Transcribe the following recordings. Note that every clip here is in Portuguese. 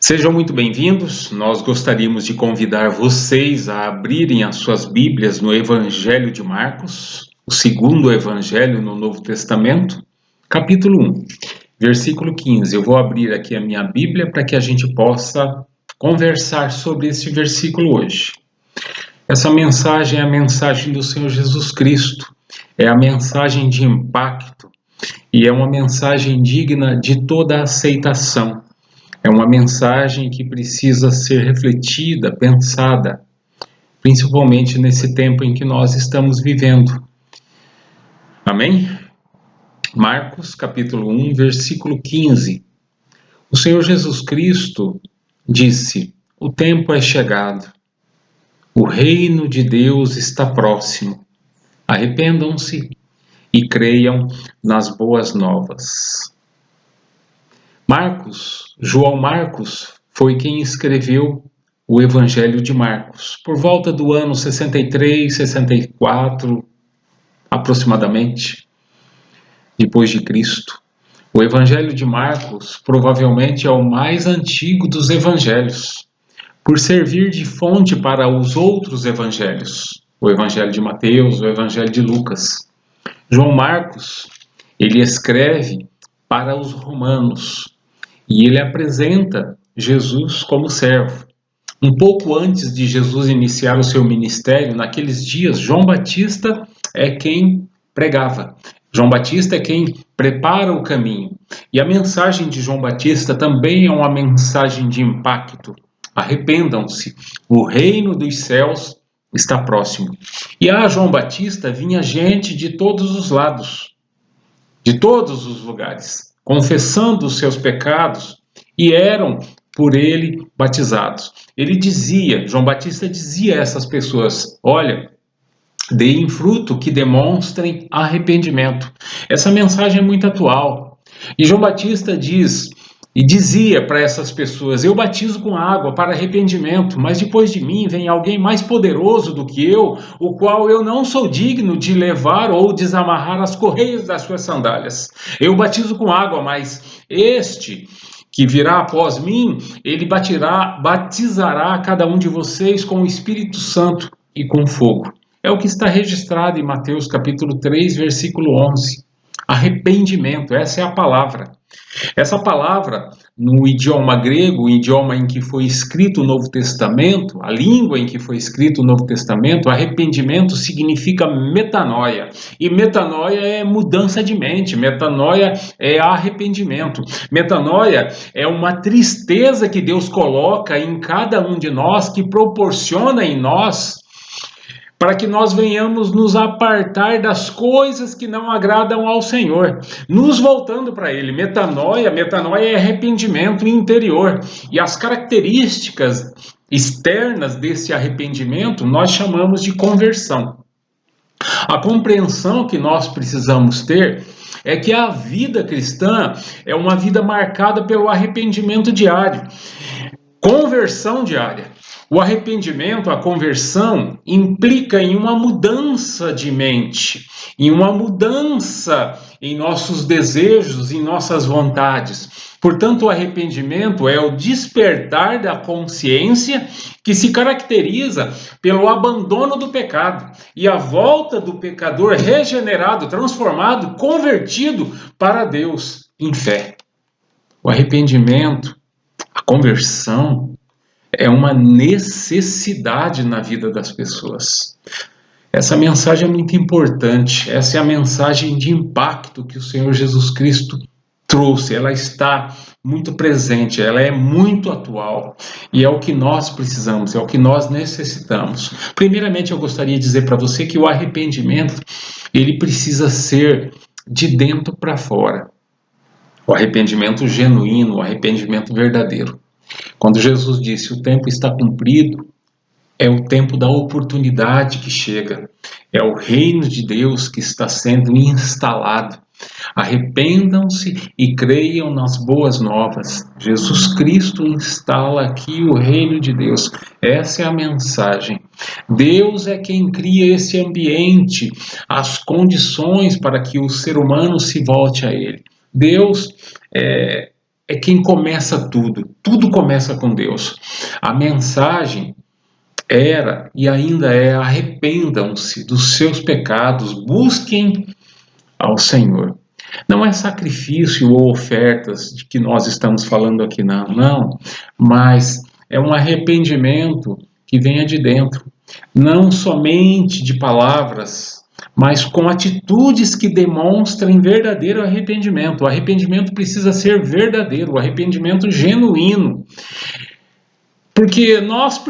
Sejam muito bem-vindos. Nós gostaríamos de convidar vocês a abrirem as suas Bíblias no Evangelho de Marcos, o segundo Evangelho no Novo Testamento, capítulo 1, versículo 15. Eu vou abrir aqui a minha Bíblia para que a gente possa conversar sobre esse versículo hoje. Essa mensagem é a mensagem do Senhor Jesus Cristo, é a mensagem de impacto e é uma mensagem digna de toda aceitação. É uma mensagem que precisa ser refletida, pensada, principalmente nesse tempo em que nós estamos vivendo. Amém? Marcos, capítulo 1, versículo 15. O Senhor Jesus Cristo disse: "O tempo é chegado. O reino de Deus está próximo. Arrependam-se e creiam nas boas novas." João Marcos, foi quem escreveu o Evangelho de Marcos, por volta do ano 63, 64, aproximadamente, depois de Cristo. O Evangelho de Marcos provavelmente é o mais antigo dos evangelhos, por servir de fonte para os outros evangelhos, o Evangelho de Mateus, o Evangelho de Lucas. João Marcos, ele escreve para os romanos, e ele apresenta Jesus como servo. Um pouco antes de Jesus iniciar o seu ministério, naqueles dias, João Batista é quem pregava. João Batista é quem prepara o caminho. E a mensagem de João Batista também é uma mensagem de impacto. Arrependam-se, o reino dos céus está próximo. E a João Batista vinha gente de todos os lados, de todos os lugares, confessando os seus pecados, e eram por ele batizados. João Batista dizia a essas pessoas: olha, deem fruto que demonstrem arrependimento. Essa mensagem é muito atual. E João Batista dizia para essas pessoas: eu batizo com água para arrependimento, mas depois de mim vem alguém mais poderoso do que eu, o qual eu não sou digno de levar ou desamarrar as correias das suas sandálias. Eu batizo com água, mas este que virá após mim, ele batizará cada um de vocês com o Espírito Santo e com fogo. É o que está registrado em Mateus capítulo 3, versículo 11. Arrependimento, essa é a palavra. Essa palavra, no idioma grego, o idioma em que foi escrito o Novo Testamento, a língua em que foi escrito o Novo Testamento, arrependimento significa metanoia. E metanoia é mudança de mente, metanoia é arrependimento. Metanoia é uma tristeza que Deus coloca em cada um de nós, que proporciona em nós para que nós venhamos nos apartar das coisas que não agradam ao Senhor, nos voltando para Ele. Metanoia é arrependimento interior. E as características externas desse arrependimento nós chamamos de conversão. A compreensão que nós precisamos ter é que a vida cristã é uma vida marcada pelo arrependimento diário, conversão diária. O arrependimento, a conversão, implica em uma mudança de mente, em uma mudança em nossos desejos, em nossas vontades. Portanto, o arrependimento é o despertar da consciência que se caracteriza pelo abandono do pecado e a volta do pecador regenerado, transformado, convertido para Deus em fé. O arrependimento, a conversão, é uma necessidade na vida das pessoas. Essa mensagem é muito importante. Essa é a mensagem de impacto que o Senhor Jesus Cristo trouxe. Ela está muito presente, ela é muito atual. E é o que nós precisamos, é o que nós necessitamos. Primeiramente, eu gostaria de dizer para você que o arrependimento, ele precisa ser de dentro para fora. O arrependimento genuíno, o arrependimento verdadeiro. Quando Jesus disse: o tempo está cumprido, é o tempo da oportunidade que chega. É o reino de Deus que está sendo instalado. Arrependam-se e creiam nas boas novas. Jesus Cristo instala aqui o reino de Deus. Essa é a mensagem. Deus é quem cria esse ambiente, as condições para que o ser humano se volte a Ele. Deus é quem começa tudo. Tudo começa com Deus. A mensagem era e ainda é: arrependam-se dos seus pecados, busquem ao Senhor. Não é sacrifício ou ofertas de que nós estamos falando aqui, não, mas é um arrependimento que venha de dentro, não somente de palavras, mas com atitudes que demonstrem verdadeiro arrependimento. O arrependimento precisa ser verdadeiro, o arrependimento genuíno, porque nós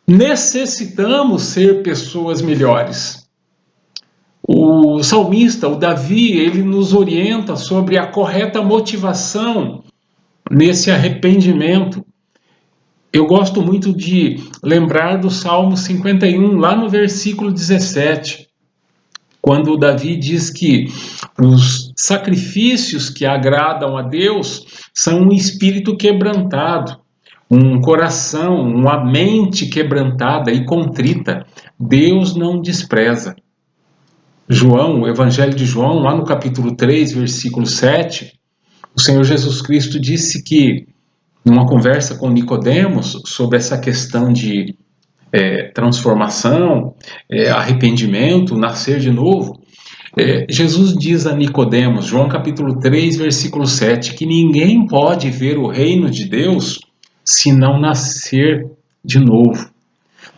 necessitamos ser pessoas melhores. O salmista, o Davi, ele nos orienta sobre a correta motivação nesse arrependimento. Eu gosto muito de lembrar do Salmo 51, lá no versículo 17, quando o Davi diz que os sacrifícios que agradam a Deus são um espírito quebrantado, um coração, uma mente quebrantada e contrita. Deus não despreza. João, o Evangelho de João, lá no capítulo 3, versículo 7, o Senhor Jesus Cristo disse que, numa conversa com Nicodemos, sobre essa questão de transformação, arrependimento, nascer de novo, Jesus diz a Nicodemos, João capítulo 3, versículo 7, que ninguém pode ver o reino de Deus se não nascer de novo.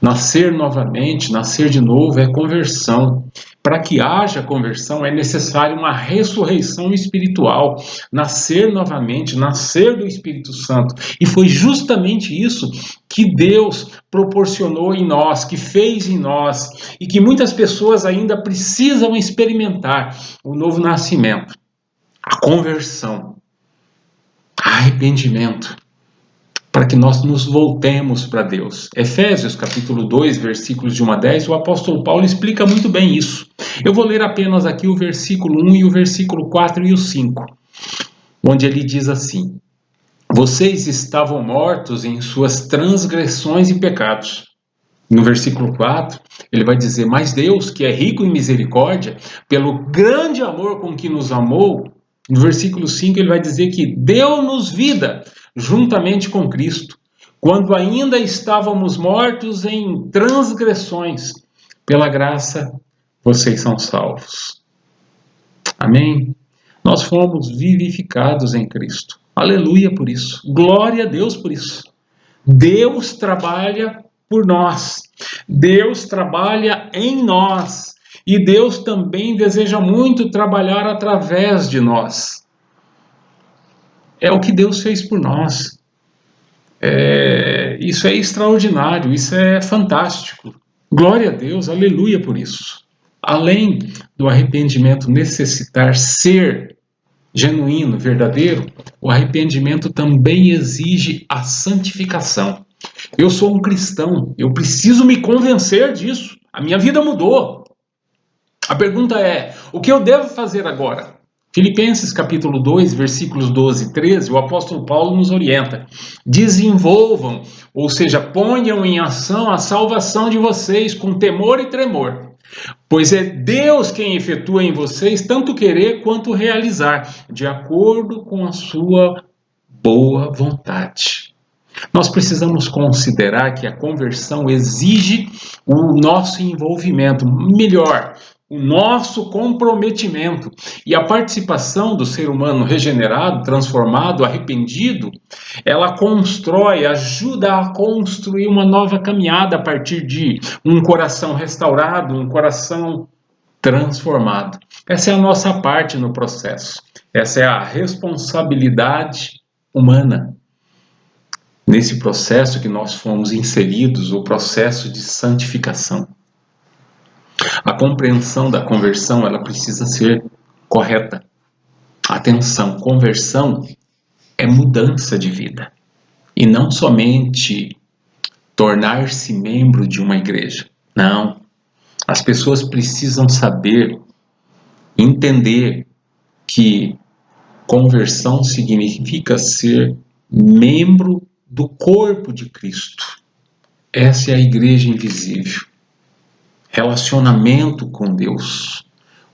Nascer novamente, nascer de novo é conversão. Para que haja conversão é necessário uma ressurreição espiritual, nascer novamente, nascer do Espírito Santo. E foi justamente isso que Deus proporcionou em nós, que fez em nós, e que muitas pessoas ainda precisam experimentar: o novo nascimento, a conversão, arrependimento, para que nós nos voltemos para Deus. Efésios capítulo 2, versículos de 1 a 10, o apóstolo Paulo explica muito bem isso. Eu vou ler apenas aqui o versículo 1 e o versículo 4 e o 5, onde ele diz assim: vocês estavam mortos em suas transgressões e pecados. No versículo 4, ele vai dizer: mas Deus, que é rico em misericórdia, pelo grande amor com que nos amou. No versículo 5, ele vai dizer que deu-nos vida juntamente com Cristo, quando ainda estávamos mortos em transgressões. Pela graça, vocês são salvos. Amém? Nós fomos vivificados em Cristo. Aleluia por isso. Glória a Deus por isso. Deus trabalha por nós. Deus trabalha em nós. E Deus também deseja muito trabalhar através de nós. É o que Deus fez por nós. Isso é extraordinário, isso é fantástico. Glória a Deus, aleluia por isso. Além do arrependimento necessitar ser genuíno, verdadeiro, o arrependimento também exige a santificação. Eu sou um cristão, eu preciso me convencer disso. A minha vida mudou. A pergunta é: o que eu devo fazer agora? Filipenses capítulo 2, versículos 12 e 13, o apóstolo Paulo nos orienta: desenvolvam, ou seja, ponham em ação a salvação de vocês com temor e tremor, pois é Deus quem efetua em vocês tanto querer quanto realizar, de acordo com a sua boa vontade. Nós precisamos considerar que a conversão exige o nosso envolvimento, melhor, o nosso comprometimento. E a participação do ser humano regenerado, transformado, arrependido, ela constrói, ajuda a construir uma nova caminhada a partir de um coração restaurado, um coração transformado. Essa é a nossa parte no processo. Essa é a responsabilidade humana. Nesse processo que nós fomos inseridos, o processo de santificação. A compreensão da conversão, ela precisa ser correta. Atenção, conversão é mudança de vida. E não somente tornar-se membro de uma igreja. Não. As pessoas precisam saber, entender que conversão significa ser membro do corpo de Cristo. Essa é a igreja invisível. Relacionamento com Deus.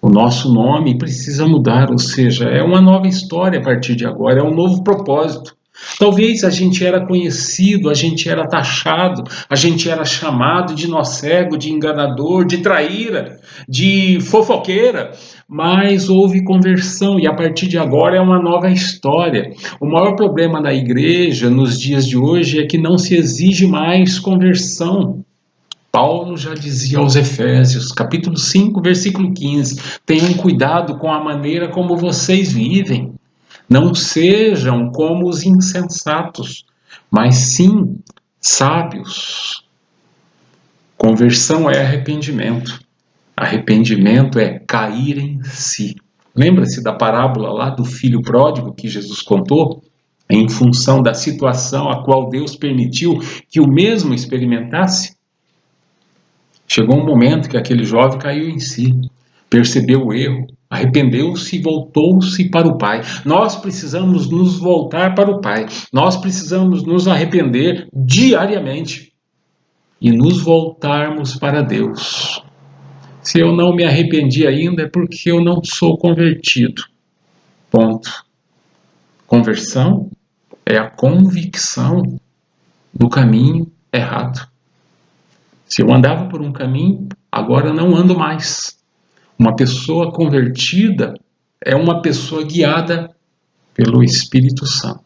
O nosso nome precisa mudar, ou seja, é uma nova história a partir de agora, é um novo propósito. Talvez a gente era conhecido, a gente era taxado, a gente era chamado de nó cego, de enganador, de traíra, de fofoqueira, mas houve conversão e a partir de agora é uma nova história. O maior problema da igreja nos dias de hoje é que não se exige mais conversão. Paulo já dizia aos Efésios, capítulo 5, versículo 15, tenham cuidado com a maneira como vocês vivem. Não sejam como os insensatos, mas sim sábios. Conversão é arrependimento. Arrependimento é cair em si. Lembra-se da parábola lá do filho pródigo que Jesus contou? Em função da situação a qual Deus permitiu que o mesmo experimentasse? Chegou um momento que aquele jovem caiu em si, percebeu o erro, arrependeu-se e voltou-se para o Pai. Nós precisamos nos voltar para o Pai. Nós precisamos nos arrepender diariamente e nos voltarmos para Deus. Se eu não me arrependi ainda é porque eu não sou convertido. Ponto. Conversão é a convicção do caminho errado. Se eu andava por um caminho, agora não ando mais. Uma pessoa convertida é uma pessoa guiada pelo Espírito Santo.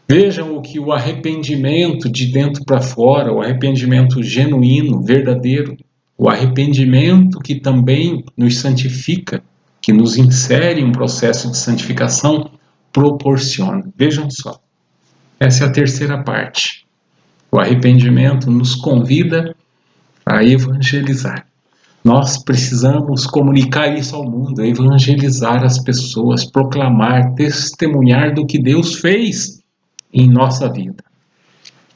Vejam o que o arrependimento de dentro para fora, o arrependimento genuíno, verdadeiro, o arrependimento que também nos santifica, que nos insere em um processo de santificação, proporciona. Vejam só, essa é a terceira parte. O arrependimento nos convida a evangelizar. Nós precisamos comunicar isso ao mundo, evangelizar as pessoas, proclamar, testemunhar do que Deus fez em nossa vida.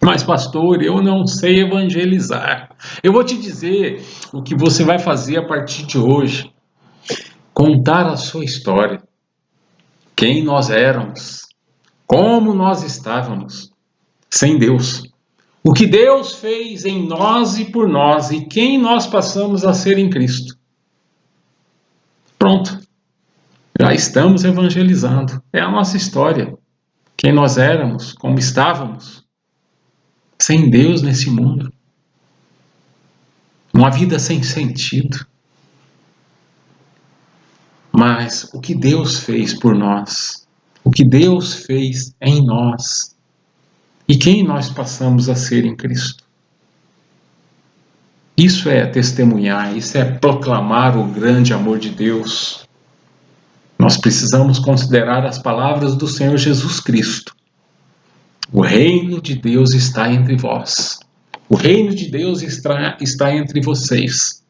Mas, pastor, eu não sei evangelizar. Eu vou te dizer o que você vai fazer a partir de hoje. Contar a sua história. Quem nós éramos. Como nós estávamos sem Deus. O que Deus fez em nós e por nós e quem nós passamos a ser em Cristo. Pronto. Já estamos evangelizando. É a nossa história. Quem nós éramos, como estávamos, sem Deus nesse mundo. Uma vida sem sentido. Mas o que Deus fez por nós, o que Deus fez em nós e quem nós passamos a ser em Cristo. Isso é testemunhar, isso é proclamar o grande amor de Deus. Nós precisamos considerar as palavras do Senhor Jesus Cristo. O reino de Deus está entre vós. O reino de Deus está entre vocês.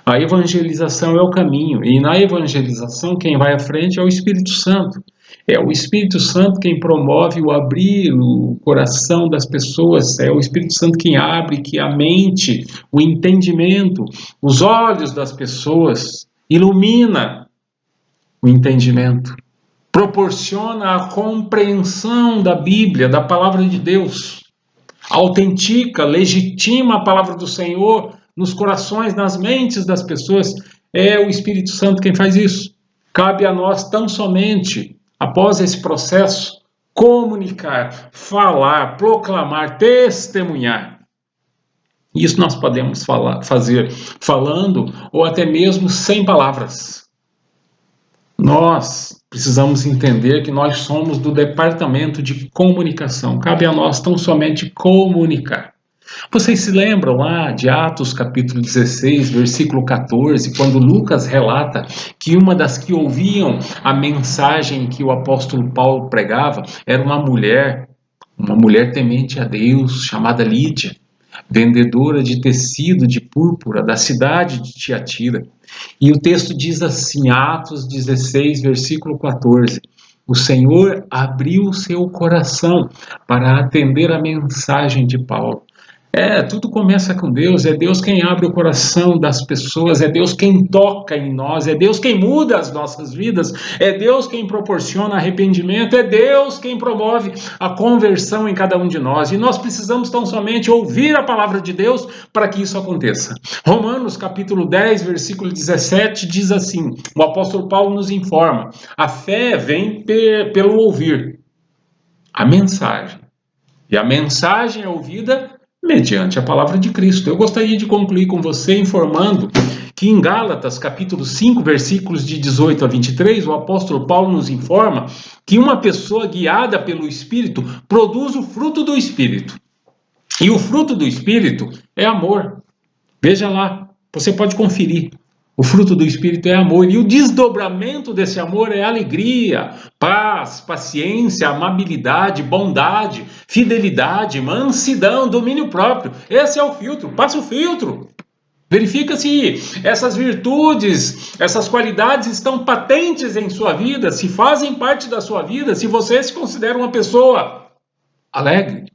A evangelização é o caminho, e na evangelização quem vai à frente é o Espírito Santo. É o Espírito Santo quem promove o abrir o coração das pessoas, é o Espírito Santo quem abre, que a mente, o entendimento, os olhos das pessoas, ilumina o entendimento, proporciona a compreensão da Bíblia, da palavra de Deus, autentica, legitima a palavra do Senhor nos corações, nas mentes das pessoas. É o Espírito Santo quem faz isso. Cabe a nós tão somente, após esse processo, comunicar, falar, proclamar, testemunhar. Isso nós podemos fazer falando ou até mesmo sem palavras. Nós precisamos entender que nós somos do departamento de comunicação. Cabe a nós tão somente comunicar. Vocês se lembram lá de Atos capítulo 16, versículo 14, quando Lucas relata que uma das que ouviam a mensagem que o apóstolo Paulo pregava era uma mulher temente a Deus, chamada Lídia, vendedora de tecido de púrpura da cidade de Tiatira. E o texto diz assim, Atos 16, versículo 14, o Senhor abriu seu coração para atender a mensagem de Paulo. Tudo começa com Deus, é Deus quem abre o coração das pessoas, é Deus quem toca em nós, é Deus quem muda as nossas vidas, é Deus quem proporciona arrependimento, é Deus quem promove a conversão em cada um de nós. E nós precisamos tão somente ouvir a palavra de Deus para que isso aconteça. Romanos capítulo 10, versículo 17 diz assim, o apóstolo Paulo nos informa, a fé vem pelo ouvir a mensagem, e a mensagem é ouvida mediante a palavra de Cristo. Eu gostaria de concluir com você informando que em Gálatas, capítulo 5, versículos de 18 a 23, o apóstolo Paulo nos informa que uma pessoa guiada pelo Espírito produz o fruto do Espírito. E o fruto do Espírito é amor. Veja lá, você pode conferir. O fruto do Espírito é amor, e o desdobramento desse amor é alegria, paz, paciência, amabilidade, bondade, fidelidade, mansidão, domínio próprio. Esse é o filtro, passa o filtro. Verifica se essas virtudes, essas qualidades estão patentes em sua vida, se fazem parte da sua vida, se você se considera uma pessoa alegre,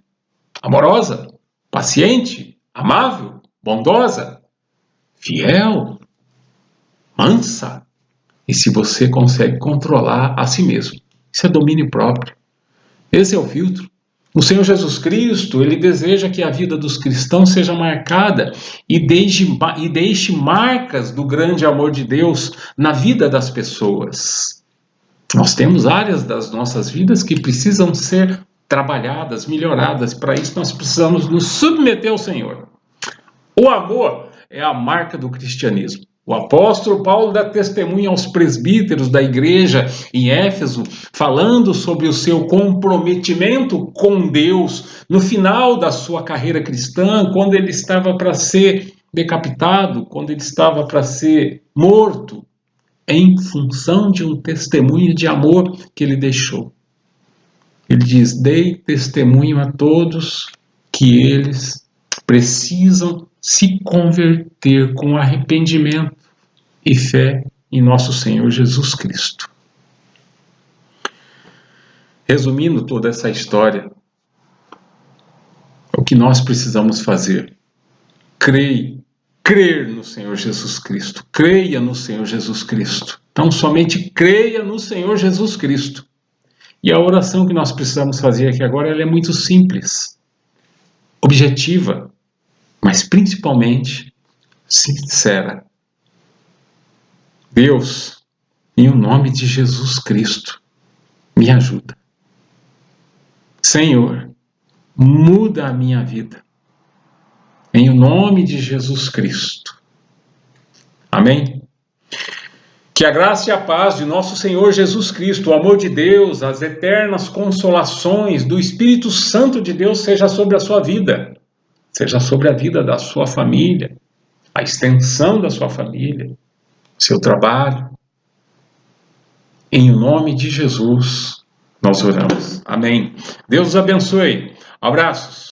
amorosa, paciente, amável, bondosa, fiel, mansa, e se você consegue controlar a si mesmo. Isso é domínio próprio. Esse é o filtro. O Senhor Jesus Cristo, ele deseja que a vida dos cristãos seja marcada e deixe marcas do grande amor de Deus na vida das pessoas. Nós temos áreas das nossas vidas que precisam ser trabalhadas, melhoradas. Para isso nós precisamos nos submeter ao Senhor. O amor é a marca do cristianismo. O apóstolo Paulo dá testemunho aos presbíteros da igreja em Éfeso, falando sobre o seu comprometimento com Deus no final da sua carreira cristã, quando ele estava para ser decapitado, quando ele estava para ser morto, em função de um testemunho de amor que ele deixou. Ele diz: dei testemunho a todos que eles precisam se converter com arrependimento e fé em nosso Senhor Jesus Cristo. Resumindo toda essa história, o que nós precisamos fazer? Crer no Senhor Jesus Cristo. Creia no Senhor Jesus Cristo. Então, somente creia no Senhor Jesus Cristo. E a oração que nós precisamos fazer aqui agora, ela é muito simples, objetiva, mas principalmente sincera. Deus, em nome de Jesus Cristo, me ajuda. Senhor, muda a minha vida. Em nome de Jesus Cristo. Amém? Que a graça e a paz de nosso Senhor Jesus Cristo, o amor de Deus, as eternas consolações do Espírito Santo de Deus seja sobre a sua vida, seja sobre a vida da sua família, a extensão da sua família, seu trabalho. Em nome de Jesus, nós oramos. Amém. Deus os abençoe. Abraços.